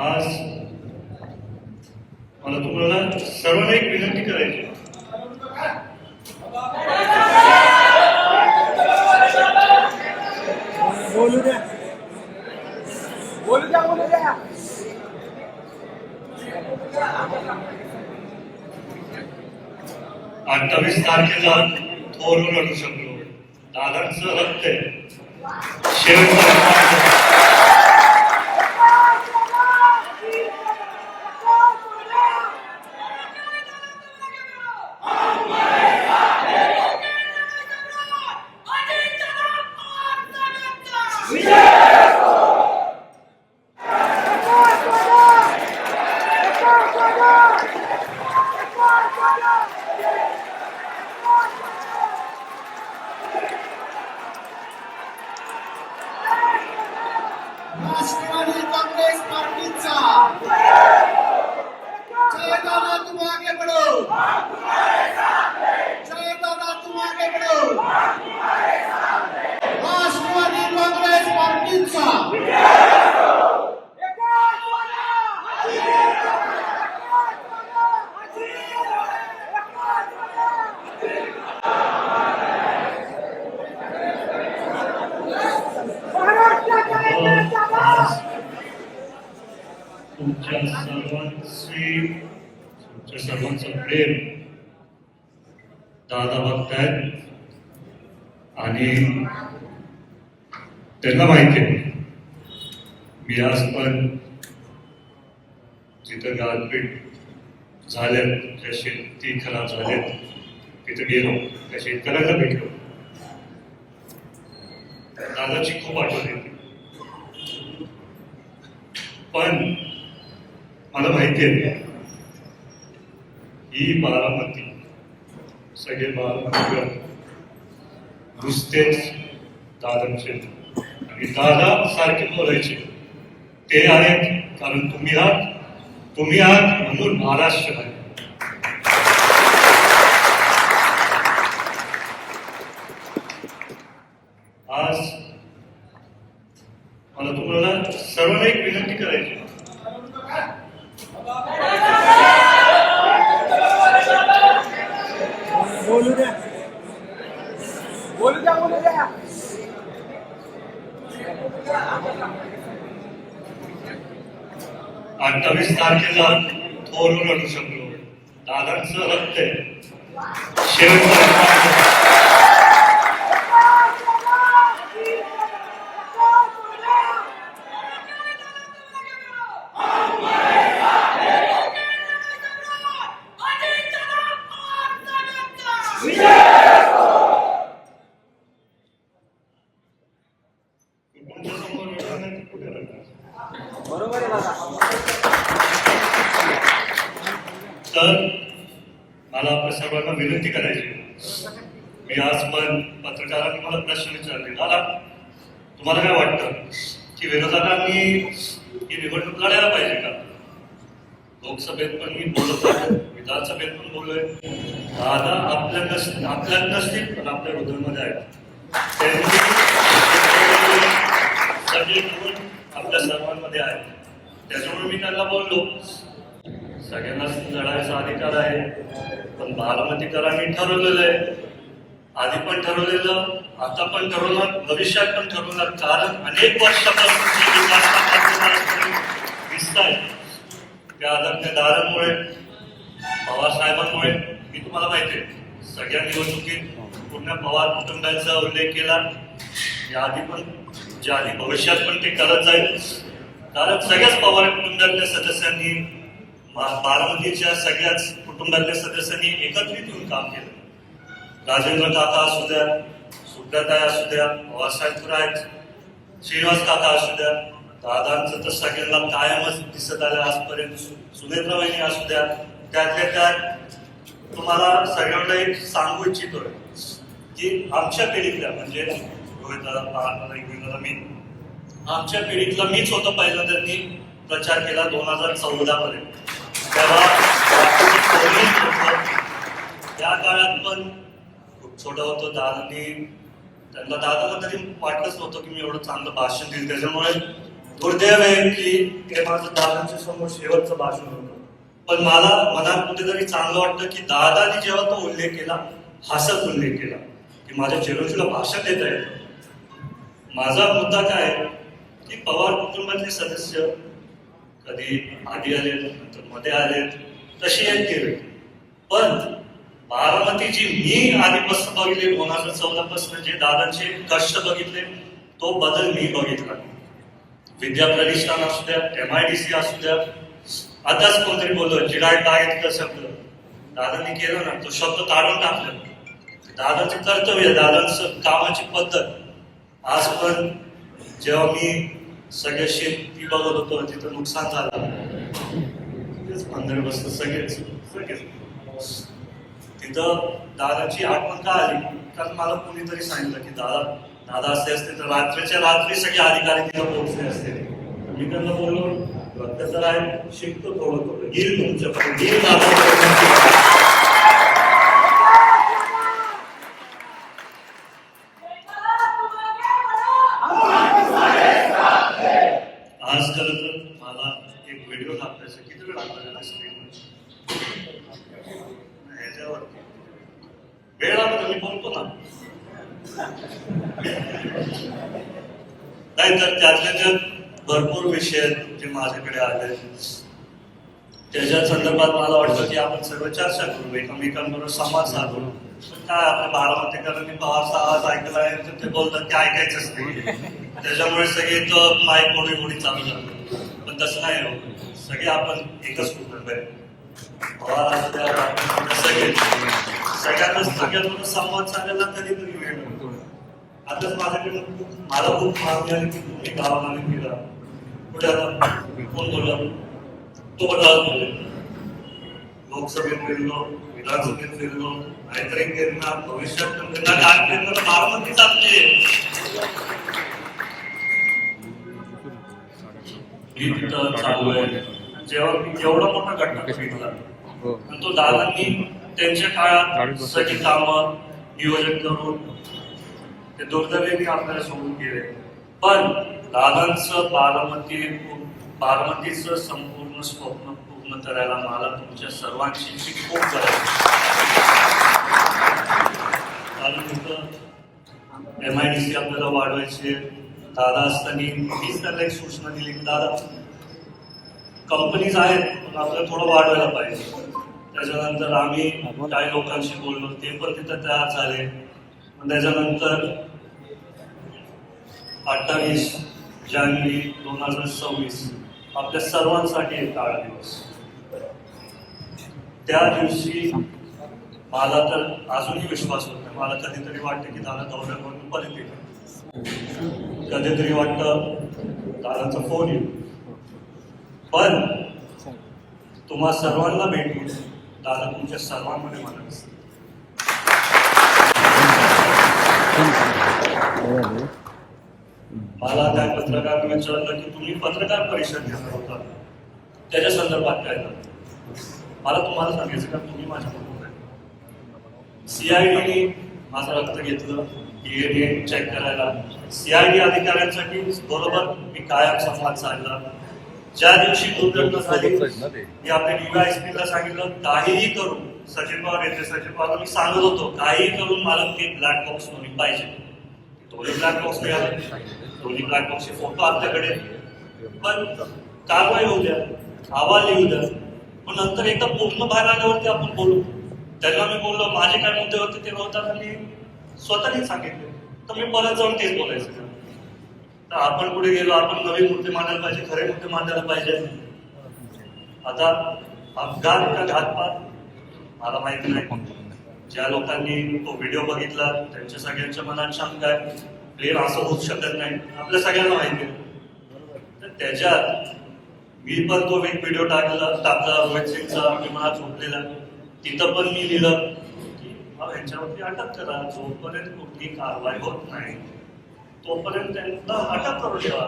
आज मला तुम्हाला सर्वांना एक विनंती करायची. बोलू द्या. 28 तारखेला थोरवर लढू शकलो. दादांचं रक्त आहे. शेवटचा राष्ट्रवादी काँग्रेस पार्टीचा जय दादा तुम आगे बढ़ो, जय दादा तुम आगे बढ़ो. राष्ट्रवादी काँग्रेस पार्टीचा तुमच्या सर्वांचं प्रेम दादा बघतायत आणि त्यांना माहिती आहे मी आज पण जिथं गारपीट झाल्यात, ज्या शेती खराब झाल्यात तिथं गेलो, त्या शेतकऱ्यांना भेटलो. दादाची खूप आठवण येते. पण मला माहिती आहे ही बारामती, सगळे बारामतीकर नुसतेच दादांचे आणि दादा सारखे बोलायचे. ते आहेत कारण तुम्ही आहात म्हणून महाराष्ट्र आहे. आज मला तुम्हाला सर्वांना एक विनंती करायची. बोलू द्या. 28 तारखेला थोरवर लढू शकलो. दादांचं रक्त आहे. शेवटचा बरोबर आहे दादा. तर मला आपल्या सर्वांना विनंती करायची. मी आज पण पत्रकारांनी मला प्रश्न विचारले, दादा तुम्हाला काय वाटतं की विरोधकांनी ही निवडणूक लढायला पाहिजे का? लोकसभेत पण मी बोलत आहे, विधानसभेत पण बोललोय. दादा आपल्यात नसतील पण आपल्या हृदयामध्ये आहेत. सगळे गुण आपल्या सर्वांमध्ये आहेत. त्याच्यामुळे मी त्यांना बोललो सगळ्यांनाच लढायचा अधिकार आहे, पण बारामतीकरांनी ठरवलेलं आहे. आधी पण ठरवलेलं, आता पण ठरवणार, भविष्यात पण ठरवणार. कारण अनेक वर्षापासून जे विकास दिसत आहे त्या आदरणीय दादांमुळे, पवार साहेबांमुळे. मी तुम्हाला माहिती आहे सगळ्या निवडणुकीत पूर्ण पवार कुटुंबाचा उल्लेख केला. याआधी पण ज्या आधी भविष्यात पण ते करत जाईल. कारण सगळ्याच पवार कुटुंबातल्या सदस्यांनी, बारामतीच्या सगळ्याच कुटुंबातल्या सदस्यांनी एकत्रित येऊन काम केलं. राजेंद्र काका असू द्या, सुप्रियाताई असू द्या, पवारसाहेब आहेत, श्रीनिवास काका असू द्या, दादांचं तर सगळ्यांना कायमच दिसत आलं आजपर्यंत. सुनेत्रा वहिनी असू द्या, त्यातल्या त्यात तुम्हाला सगळ्यांना एक सांगू इच्छितोय की आमच्या पिढीतल्या म्हणजे रोहित दादा, मी आमच्या पिढीतला मीच होतो पहिला त्यांनी प्रचार केला 2014 पर्यंत. तेव्हा त्या काळात पण खूप छोटा होतो. दादांनी त्यांना कधी वाटलंच नव्हतं की मी एवढं चांगलं भाषण देईल. त्याच्यामुळे दुर्दैव आहे की हे माझं दादांच्या समोर शेवटचं भाषण होतं. पण मला मनात कुठेतरी चांगलं वाटतं की दादाने जेव्हा तो उल्लेख केला, हसत उल्लेख केला की माझ्या चिरंजीला भाषण देता येतं. माझा मुद्दा काय आहे की पवार कुटुंबातले सदस्य कधी आधी आले, नंतर मध्ये आले, तशी एक गेले. पण बारामती जी मी आधीपासून बघितली 2014 पासून जे दादांचे कष्ट बघितले, तो बदल मी बघितला. विद्या प्रतिष्ठान असू द्या, MIDC असू द्या, आताच कोणतरी बोललो जिराय काय शब्द दादांनी केलं ना, तो शब्द काढून टाकला. दादाचे कर्तव्य, दादांचं कामाची पद्धत. आज पण जेव्हा मी सगळ्या शेती बघत होतो तिथं नुकसान झालं, मंदिर बसलं सगळेच तिथं दादाची आठवण का आली, कारण मला कोणीतरी सांगितलं की दादा असते असते तर रात्रीच्या रात्री सगळे अधिकारी तिथं पोहोचले असते. मी त्यांना बोललो रक्त तर आहे, शिकतो थोडं थोडं, येईल तुमच्याकडे, येईल आज खरं तर मला एक व्हिडिओ दाखवायचा. किती वेळ दाखवायचा स्क्रीनवर ह्याच्यावरती वेळ लागतो, मी बोलतो ना. नाही तर त्यातल्या भरपूर विषय आहेत जे माझ्याकडे आले. त्याच्या संदर्भात मला वाटतं की आपण सर्व चर्चा करू, एकमेकांबरोबर संवाद साधू. काय आपल्या बारामतीकरांनी पवारचा आवाज ऐकला आहे तर ते बोलतात की ऐकायचंच नाही, त्याच्यामुळे सगळे तर माईक मोडी चालू जातात. पण तसं नाही हो, सगळे आपण एकच कुटुंब आहे. पवार असू द्या, सगळ्यांना संवाद साधायला कधीतरी वेळ मिळतो. आताच माझ्याकडे मला खूप मागणी आली की तुम्ही गावाला केला, पुढे आता कोण बोलला तो बोलला. लोकसभेत फिरलो, विधानसभेत फिरलो, नाहीतरी फिरणार, भविष्यात फिरणार, आज फिरणार, बारामती चालते. मी तिथं चालू आहे. जेव्हा एवढा मोठा घटना बघितला आणि तो दादांनी त्यांच्या काळात सगळी कामं नियोजन करून ते दुर्दैवाने आपल्याला सोडून गेले. पण दादांचं बारामतीचं संपूर्ण स्वप्न पूर्ण करायला मला तुमच्या सर्वांची खूप गरज आहे. कारण तिथं MIDC आपल्याला वाढवायचे. दादा असताना मीच त्यांना एक सूचना दिली की दादा कंपनीज आहेत पण आपल्याला थोडं वाढवायला पाहिजे. त्याच्यानंतर आम्ही काही लोकांशी बोललो, ते पण तिथं तयार झाले. त्याच्यानंतर 28 जानेवारी 2026 आपल्या सर्वांसाठी एक काळा दिवस. त्या दिवशी मला तर अजूनही विश्वास होत नाही. मला कधीतरी वाटतं की दादा दौऱ्यावरून परत येईल, कधीतरी वाटतं दादाचा फोन येईल. पण तुम्हा सर्वांना भेटून दादा तुमच्या सर्वांमध्ये मला दिसतो. मला त्या पत्रकारांनी विचारलं की तुम्ही पत्रकार परिषद घेणार होता, त्याच्या संदर्भात काय झालं. मला तुम्हाला सांगायचं का, तुम्ही माझ्या बरोबर आहे. CID माझं रक्त घेतलं DNA चेक करायला. CID अधिकाऱ्यांसाठी बरोबर मी कायम संवाद साधला. ज्या दिवशी दुर्घटना झाली मी आपल्या DYSP ला सांगितलं काहीही करून, सचिन पवार येते, सचिन पवार मी सांगत होतो काहीही करून मला ते ब्लॅक बॉक्स दोन्ही पाहिजे. दोन्ही ब्लॅक बॉक्स मिळाले, दोन्ही ब्लॅक बॉक्सचे फोटो आपल्याकडे. पण कारवाई होऊ द्या, अहवाल येऊ द्या, पण नंतर एकदा पूर्ण बाहेर आल्यावरती आपण बोलू. त्यांना मी बोललो माझे काय मुद्दे होते ते होतात मी स्वतःने सांगितले, तर मी परत जाऊन तेच बोलायचं. तर आपण पुढे गेलो, आपण नवीन मुद्दे मांडायला पाहिजे, खरे मुद्दे मांडायला पाहिजे. आता अपघात का घातपात मला माहिती नाही. ज्या लोकांनी तो व्हिडिओ बघितला त्यांच्या सगळ्यांच्या मनात शंका आहे, प्लेन असं होऊ शकत नाही, आपल्या सगळ्यांना माहिती आहे. तर त्याच्यात मी पण तो एक व्हिडिओ टाकला रोहित सिंगचा, विमानात झोपलेला. तिथं पण मी लिहिलं की यांच्यावरती अटक करा, जोपर्यंत कुठली कारवाई होत नाही तोपर्यंत त्यांना अटक करून ठेवा.